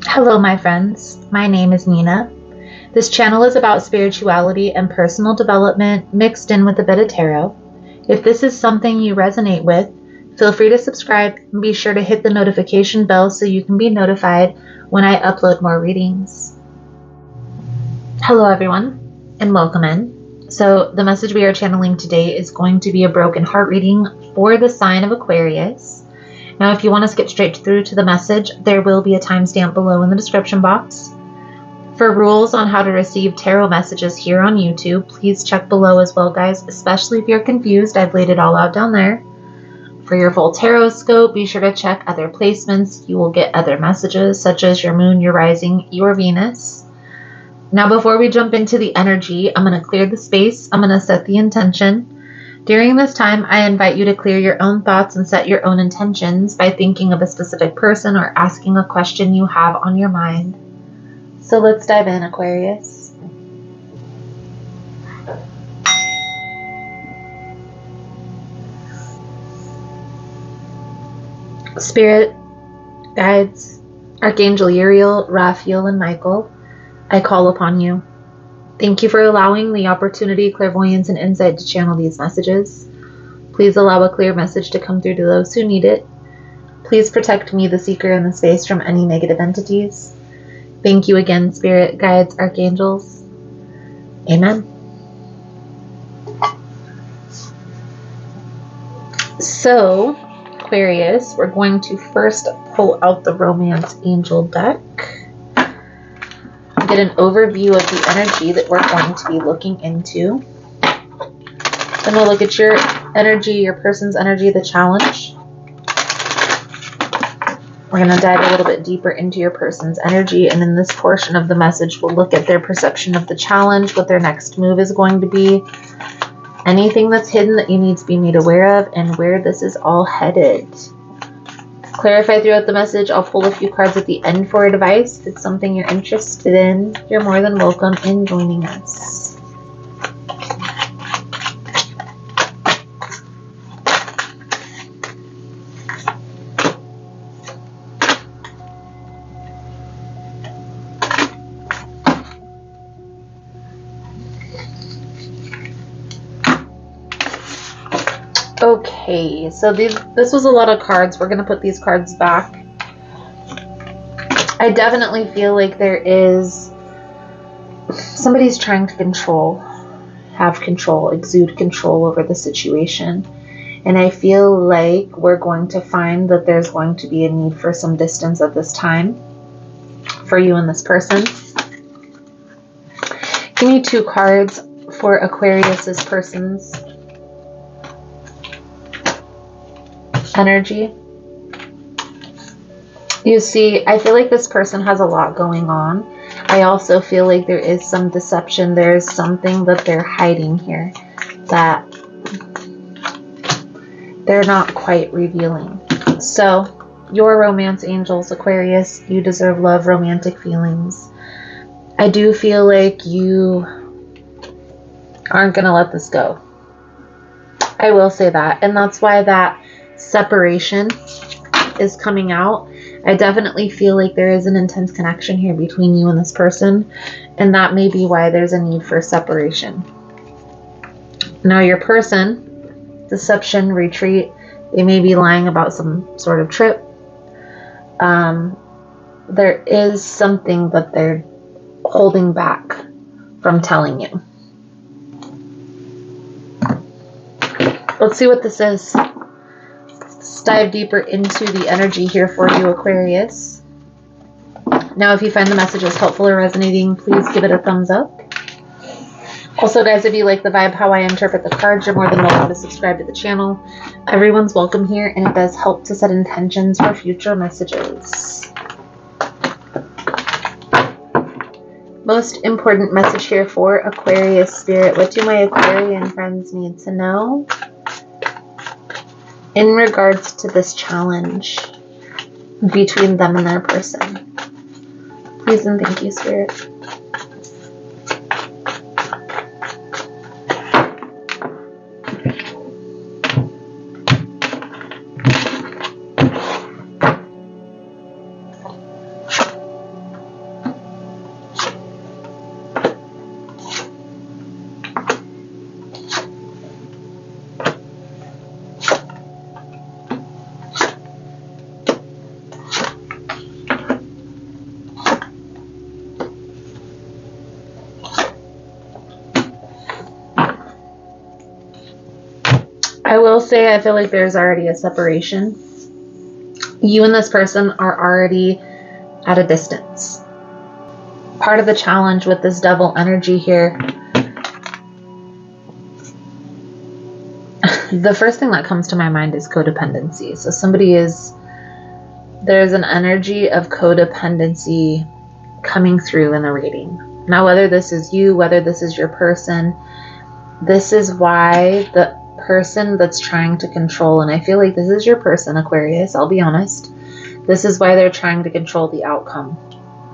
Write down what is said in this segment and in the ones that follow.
Hello, my friends. My name is Nina. This channel is about spirituality and personal development mixed in with a bit of tarot. If this is something you resonate with, feel free to subscribe and be sure to hit the notification bell so you can be notified when I upload more readings. Hello, everyone, and welcome in. So the message we are channeling today is going to be a broken heart reading for the sign of Aquarius. Now, if you want to skip straight through to the message, there will be a timestamp below in the description box. For rules on how to receive tarot messages here on YouTube, please check below as well, guys, especially if you're confused. I've laid it all out down there. For your full tarot scope, be sure to check other placements. You will get other messages such as your moon, your rising, your Venus. Now, before we jump into the energy, I'm going to clear the space. I'm going to set the intention. During this time, I invite you to clear your own thoughts and set your own intentions by thinking of a specific person or asking a question you have on your mind. So let's dive in, Aquarius. Spirit, guides, Archangel Uriel, Raphael, and Michael, I call upon you. Thank you for allowing the opportunity, clairvoyance, and insight to channel these messages. Please allow a clear message to come through to those who need it. Please protect me, the seeker in the space, from any negative entities. Thank you again, Spirit, guides, archangels. Amen. So, Aquarius, we're going to first pull out the Romance Angel deck. Get an overview of the energy that we're going to be looking into. Then we'll look at your energy, your person's energy, the challenge. We're going to dive a little bit deeper into your person's energy, and in this portion of the message, we'll look at their perception of the challenge, what their next move is going to be, anything that's hidden that you need to be made aware of, and where this is all headed. To clarify throughout the message, I'll pull a few cards at the end for advice. If it's something you're interested in, you're more than welcome in joining us. Okay, so this was a lot of cards. We're going to put these cards back. I definitely feel like there is somebody's trying to have control, exude control over the situation. And I feel like we're going to find that there's going to be a need for some distance at this time for you and this person. Give me 2 cards for Aquarius's person's energy. You see, I feel like this person has a lot going on. I also feel like there is some deception. There is something that they're hiding here that they're not quite revealing. So, your romance angels, Aquarius, you deserve love, romantic feelings. I do feel like you aren't going to let this go. I will say that. And that's why that separation is coming out. I definitely feel like there is an intense connection here between you and this person, and that may be why there's a need for separation. Now, your person, deception, retreat, they may be lying about some sort of trip. There is something that they're holding back from telling you. Let's see what this is. Let's dive deeper into the energy here for you, Aquarius. Now, if you find the messages helpful or resonating, please give it a thumbs up. Also, guys, if you like the vibe, how I interpret the cards, you're more than welcome to subscribe to the channel. Everyone's welcome here, and it does help to set intentions for future messages. Most important message here for Aquarius Spirit. What do my Aquarian friends need to know in regards to this challenge between them and their person? Please and thank you, Spirit. I will say I feel like there's already a separation. You and this person are already at a distance. Part of the challenge with this devil energy here, the first thing that comes to my mind is codependency. So there's an energy of codependency coming through in the reading. Now, whether this is you, whether this is your person, this is why the person that's trying to control, and I feel like this is your person, Aquarius, I'll be honest. This is why they're trying to control the outcome.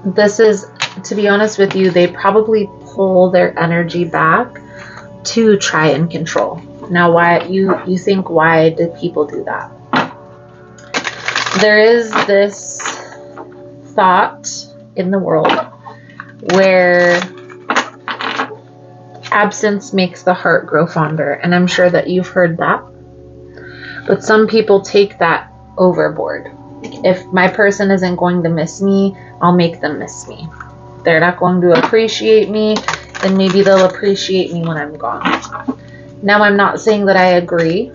This is, to be honest with you, they probably pull their energy back to try and control. Now, why you think, why did people do that? There is this thought in the world where absence makes the heart grow fonder, and I'm sure that you've heard that. But some people take that overboard. If my person isn't going to miss me, I'll make them miss me. They're not going to appreciate me, then maybe they'll appreciate me when I'm gone. Now, I'm not saying that I agree,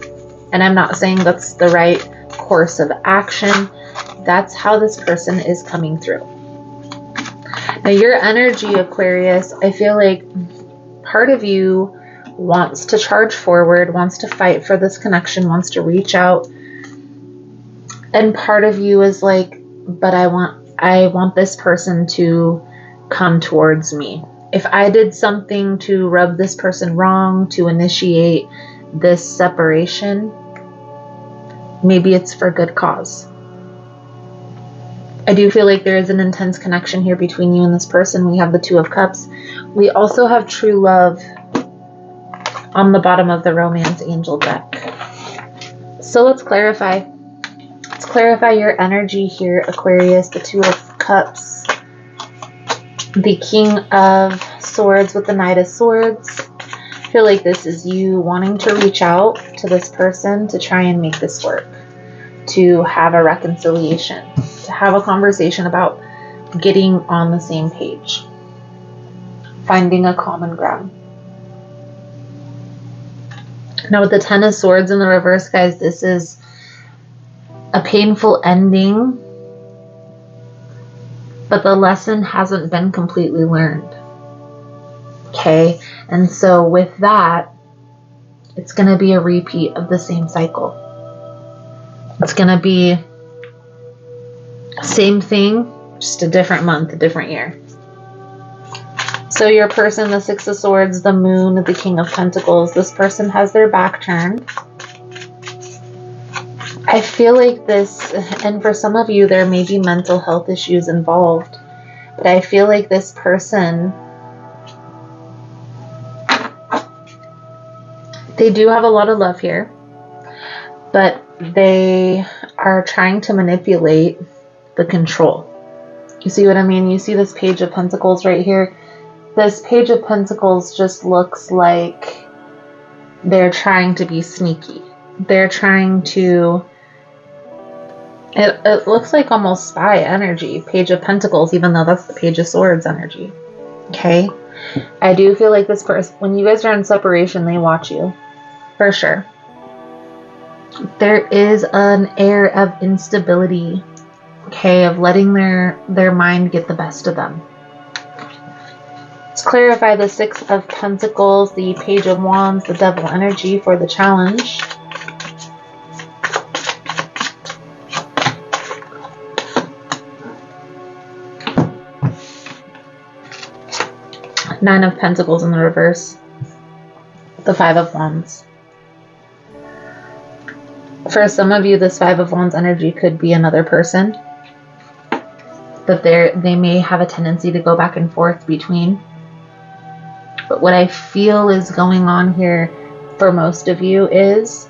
and I'm not saying that's the right course of action. That's how this person is coming through. Now, your energy, Aquarius, I feel like part of you wants to charge forward, wants to fight for this connection, wants to reach out. And part of you is like, but I want this person to come towards me. If I did something to rub this person wrong, to initiate this separation, maybe it's for good cause. I do feel like there is an intense connection here between you and this person. We have the Two of Cups. We also have true love on the bottom of the Romance Angel deck. So let's clarify. Let's clarify your energy here, Aquarius. The Two of Cups. The King of Swords with the Knight of Swords. I feel like this is you wanting to reach out to this person to try and make this work. To have a reconciliation. To have a conversation about getting on the same page. Finding a common ground. Now with the Ten of Swords in the reverse, guys, this is a painful ending, but the lesson hasn't been completely learned. Okay, and so with that, it's going to be a repeat of the same cycle. It's going to be same thing, just a different month, a different year. So your person, the Six of Swords, the Moon, the King of Pentacles, this person has their back turned. I feel like this, and for some of you, there may be mental health issues involved, but I feel like this person, they do have a lot of love here, but they are trying to manipulate the control. You see what I mean? You see this Page of Pentacles right here? This Page of Pentacles just looks like they're trying to be sneaky. They're trying to... It looks like almost spy energy. Page of Pentacles, even though that's the Page of Swords energy. Okay? I do feel like this person, when you guys are in separation, they watch you. For sure. There is an air of instability. Okay? Of letting their mind get the best of them. Let's clarify the Six of Pentacles, the Page of Wands, the Devil energy for the challenge. Nine of Pentacles in the reverse. The Five of Wands. For some of you, this Five of Wands energy could be another person that they may have a tendency to go back and forth between. But what I feel is going on here for most of you is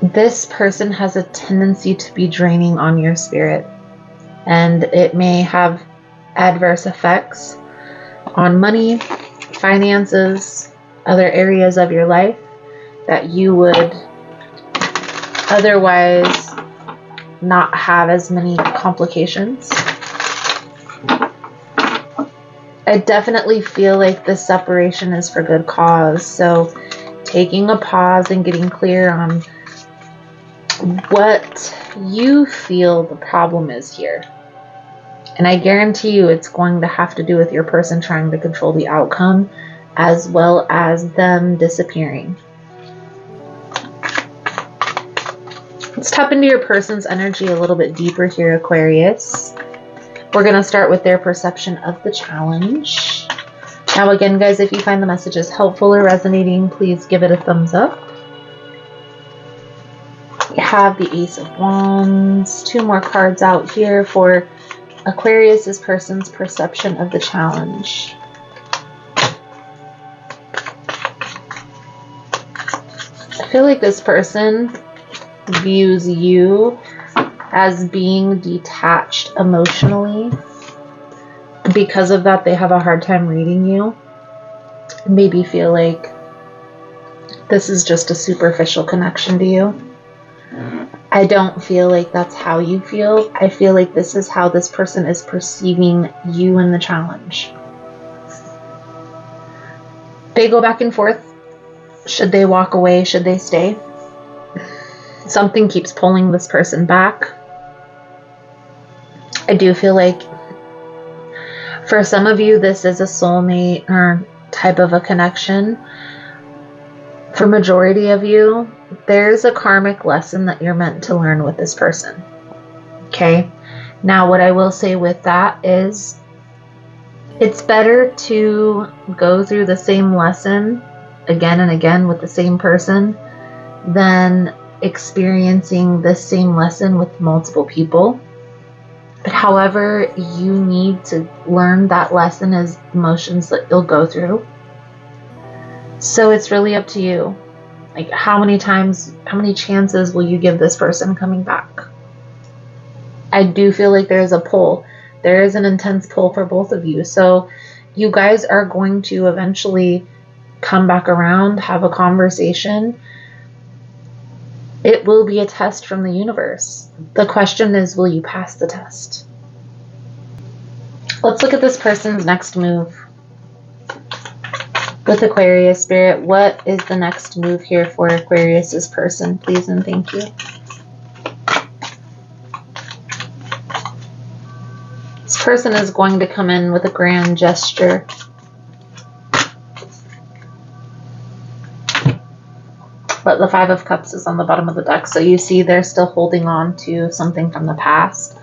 this person has a tendency to be draining on your spirit. And it may have adverse effects on money, finances, other areas of your life that you would otherwise not have as many complications. I definitely feel like this separation is for good cause. So taking a pause and getting clear on what you feel the problem is here. And I guarantee you it's going to have to do with your person trying to control the outcome as well as them disappearing. Let's tap into your person's energy a little bit deeper here, Aquarius. We're going to start with their perception of the challenge. Now again, guys, if you find the messages helpful or resonating, please give it a thumbs up. We have the Ace of Wands. 2 more cards out here for Aquarius's person's perception of the challenge. I feel like this person views you as being detached emotionally. Because of that, they have a hard time reading you. Maybe feel like this is just a superficial connection to you. I don't feel like that's how you feel. I feel like this is how this person is perceiving you in the challenge. They go back and forth. Should they walk away? Should they stay? Something keeps pulling this person back. I do feel like for some of you, this is a soulmate or type of a connection. For majority of you, there's a karmic lesson that you're meant to learn with this person. Okay? Now, what I will say with that is it's better to go through the same lesson again and again with the same person than experiencing the same lesson with multiple people. But however you need to learn that lesson is emotions that you'll go through. So it's really up to you. Like how many chances will you give this person coming back? I do feel like there's a pull. There is an intense pull for both of you. So you guys are going to eventually come back around, have a conversation. It will be a test from the universe. The question is, will you pass the test? Let's look at this person's next move. With Aquarius Spirit, what is the next move here for Aquarius's person? Please and thank you. This person is going to come in with a grand gesture. But the 5 of Cups is on the bottom of the deck. So you see they're still holding on to something from the past.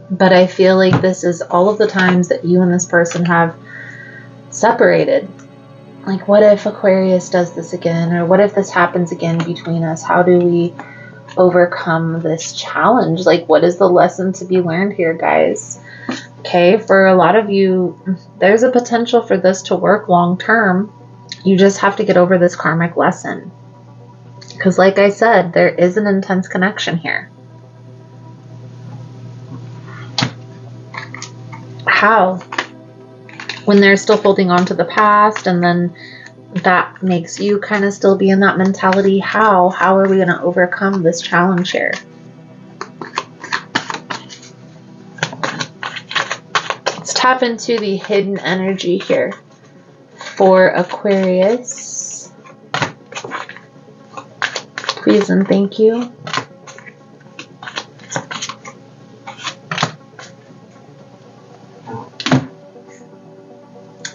But I feel like this is all of the times that you and this person have separated. Like, what if Aquarius does this again? Or what if this happens again between us? How do we overcome this challenge? Like, what is the lesson to be learned here, guys? Okay, for a lot of you, there's a potential for this to work long term. You just have to get over this karmic lesson. Because like I said, there is an intense connection here. How? When they're still holding on to the past, and then that makes you kind of still be in that mentality. How are we going to overcome this challenge here? Let's tap into the hidden energy here for Aquarius. Please and thank you.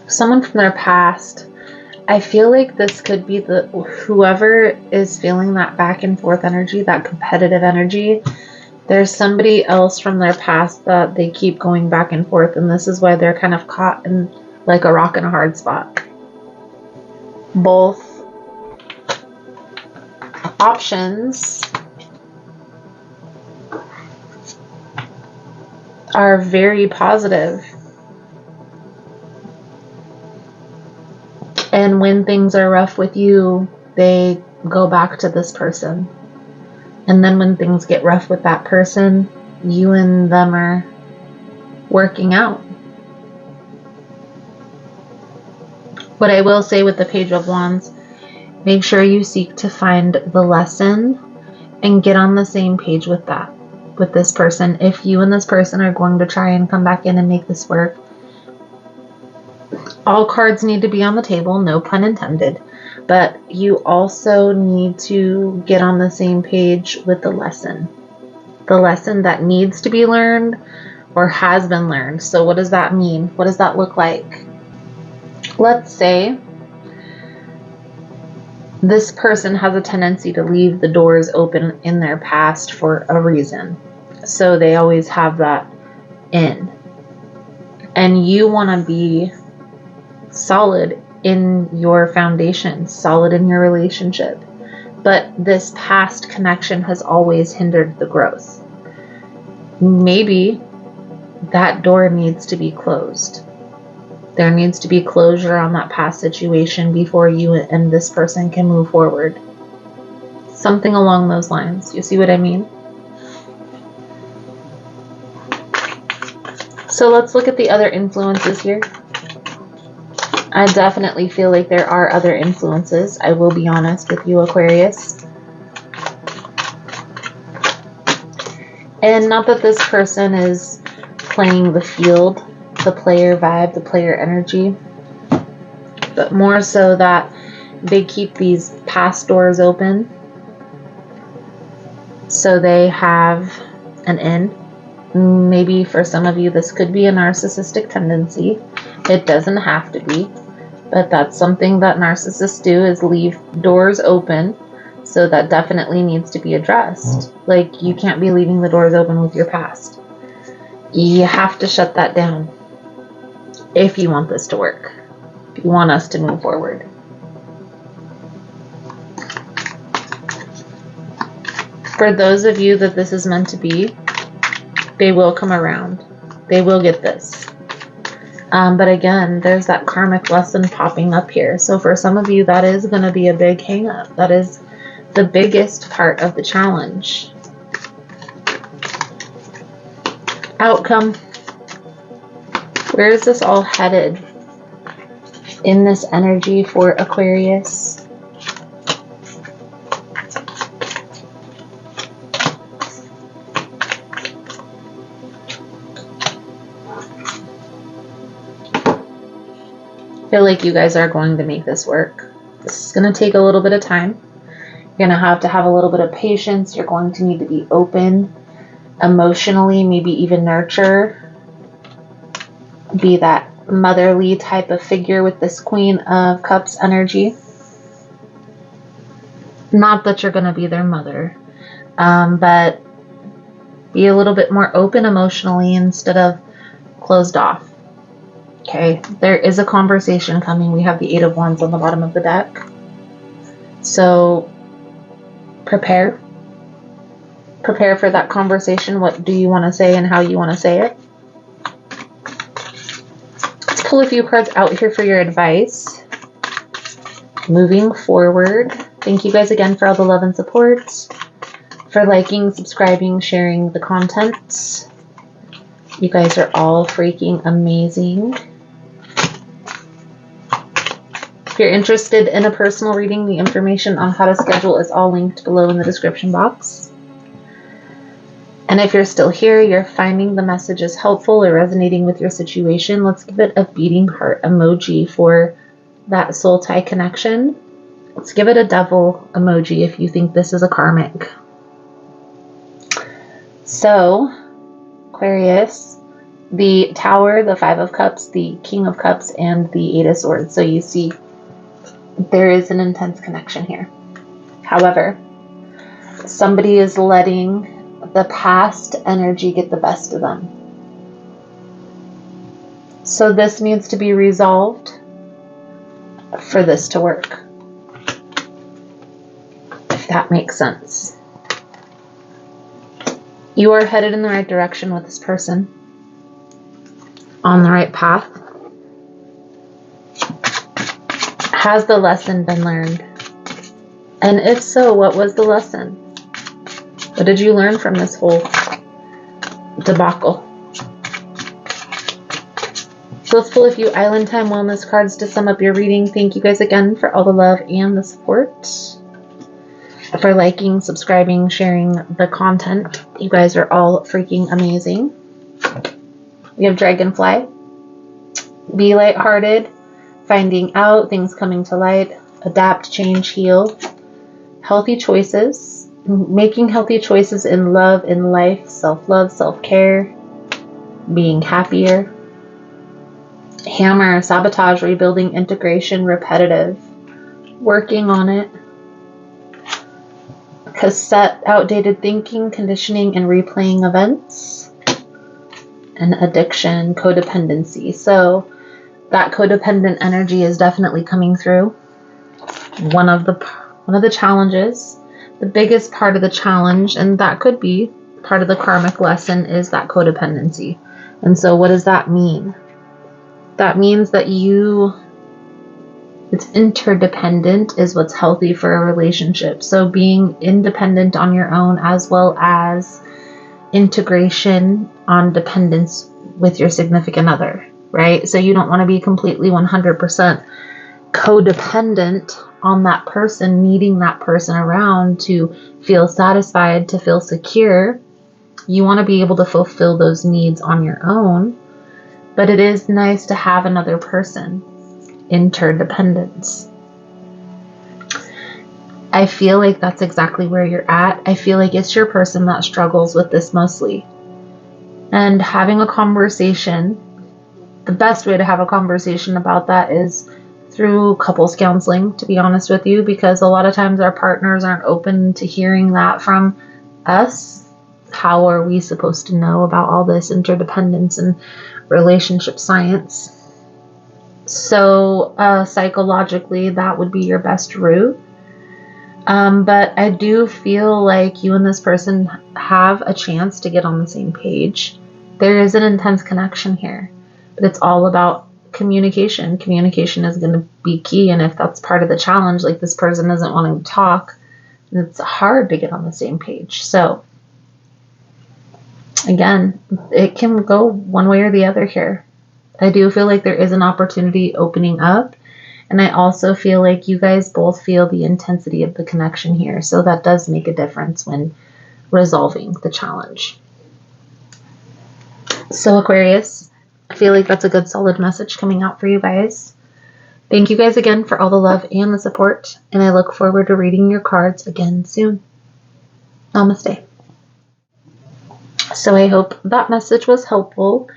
Someone from their past. I feel like this could be whoever is feeling that back and forth energy, that competitive energy. There's somebody else from their past that they keep going back and forth, and this is why they're kind of caught in like a rock and a hard spot. Both options are very positive. And when things are rough with you, they go back to this person. And then when things get rough with that person, you and them are working out. What I will say with the Page of Wands, make sure you seek to find the lesson and get on the same page with that, with this person. If you and this person are going to try and come back in and make this work, All cards need to be on the table, no pun intended. But you also need to get on the same page with the lesson. The lesson that needs to be learned or has been learned. So what does that mean? What does that look like? Let's say this person has a tendency to leave the doors open in their past for a reason. So they always have that in. And you want to be solid in your foundation, solid in your relationship. But this past connection has always hindered the growth. Maybe that door needs to be closed. There needs to be closure on that past situation before you and this person can move forward. Something along those lines. You see what I mean? So let's look at the other influences here. I definitely feel like there are other influences. I will be honest with you, Aquarius. And not that this person is playing the field, the player vibe, the player energy, but more so that they keep these past doors open so they have an in. Maybe for some of you this could be a narcissistic tendency. It doesn't have to be, but that's something that narcissists do, is leave doors open. So that definitely needs to be addressed. Like, you can't be leaving the doors open with your past. You have to shut that down if you want this to work, if you want us to move forward. For those of you that this is meant to be, they will come around. They will get this. But again, there's that karmic lesson popping up here. So for some of you, that is going to be a big hang up. That is the biggest part of the challenge. Outcome. Where is this all headed in this energy for Aquarius? I feel like you guys are going to make this work. This is going to take a little bit of time. You're going to have a little bit of patience. You're going to need to be open emotionally, maybe even nurture. Be that motherly type of figure with this Queen of Cups energy. Not that you're going to be their mother, but be a little bit more open emotionally instead of closed off. Okay, there is a conversation coming. We have the Eight of Wands on the bottom of the deck. So prepare for that conversation. What do you want to say and how you want to say it? Let's pull a few cards out here for your advice. Moving forward. Thank you guys again for all the love and support, for liking, subscribing, sharing the content. You guys are all freaking amazing. If you're interested in a personal reading, the information on how to schedule is all linked below in the description box. And if you're still here, you're finding the messages helpful or resonating with your situation, let's give it a beating heart emoji for that soul tie connection. Let's give it a devil emoji if you think this is a karmic. So, Aquarius, the Tower, the Five of Cups, the King of Cups, and the Eight of Swords. So you see, there is an intense connection here. However, somebody is letting the past energy get the best of them. So this needs to be resolved for this to work. If that makes sense. You are headed in the right direction with this person. On the right path. Has the lesson been learned? And if so, what was the lesson? What did you learn from this whole debacle? So let's pull a few Island Time Wellness cards to sum up your reading. Thank you guys again for all the love and the support. For liking, subscribing, sharing the content. You guys are all freaking amazing. We have Dragonfly. Be lighthearted. finding out, things coming to light, adapt, change, heal, healthy choices, making healthy choices in love, in life, self-love, self-care, being happier. Hammer, sabotage, rebuilding, integration, repetitive, working on it. Cassette, outdated thinking, conditioning, and replaying events. And addiction, codependency. So that codependent energy is definitely coming through. One of the challenges, the biggest part of the challenge, and that could be part of the karmic lesson, is that codependency. And so what does that mean? That means that it's interdependent is what's healthy for a relationship. So being independent on your own, as well as integration on dependence with your significant other, right? So you don't want to be completely 100% codependent on that person, needing that person around to feel satisfied, to feel secure. You want to be able to fulfill those needs on your own. But it is nice to have another person. Interdependence. I feel like that's exactly where you're at. I feel like it's your person that struggles with this mostly. And having a conversation, the best way to have a conversation about that is through couples counseling, to be honest with you, because a lot of times our partners aren't open to hearing that from us. How are we supposed to know about all this interdependence and relationship science? So psychologically, that would be your best route. But I do feel like you and this person have a chance to get on the same page. There is an intense connection here, but it's all about communication. Communication is going to be key. And if that's part of the challenge, like this person isn't wanting to talk, it's hard to get on the same page. So again, it can go one way or the other here. I do feel like there is an opportunity opening up. And I also feel like you guys both feel the intensity of the connection here. So that does make a difference when resolving the challenge. So Aquarius, I feel like that's a good solid message coming out for you guys. Thank you guys again for all the love and the support. And I look forward to reading your cards again soon. Namaste. So I hope that message was helpful.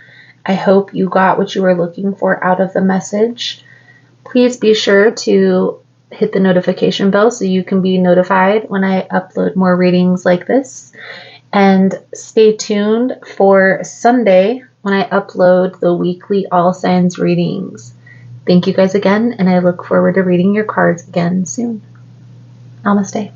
I hope you got what you were looking for out of the message. Please be sure to hit the notification bell so you can be notified when I upload more readings like this. And stay tuned for Sunday when I upload the weekly All Signs readings. Thank you guys again, and I look forward to reading your cards again soon. Namaste.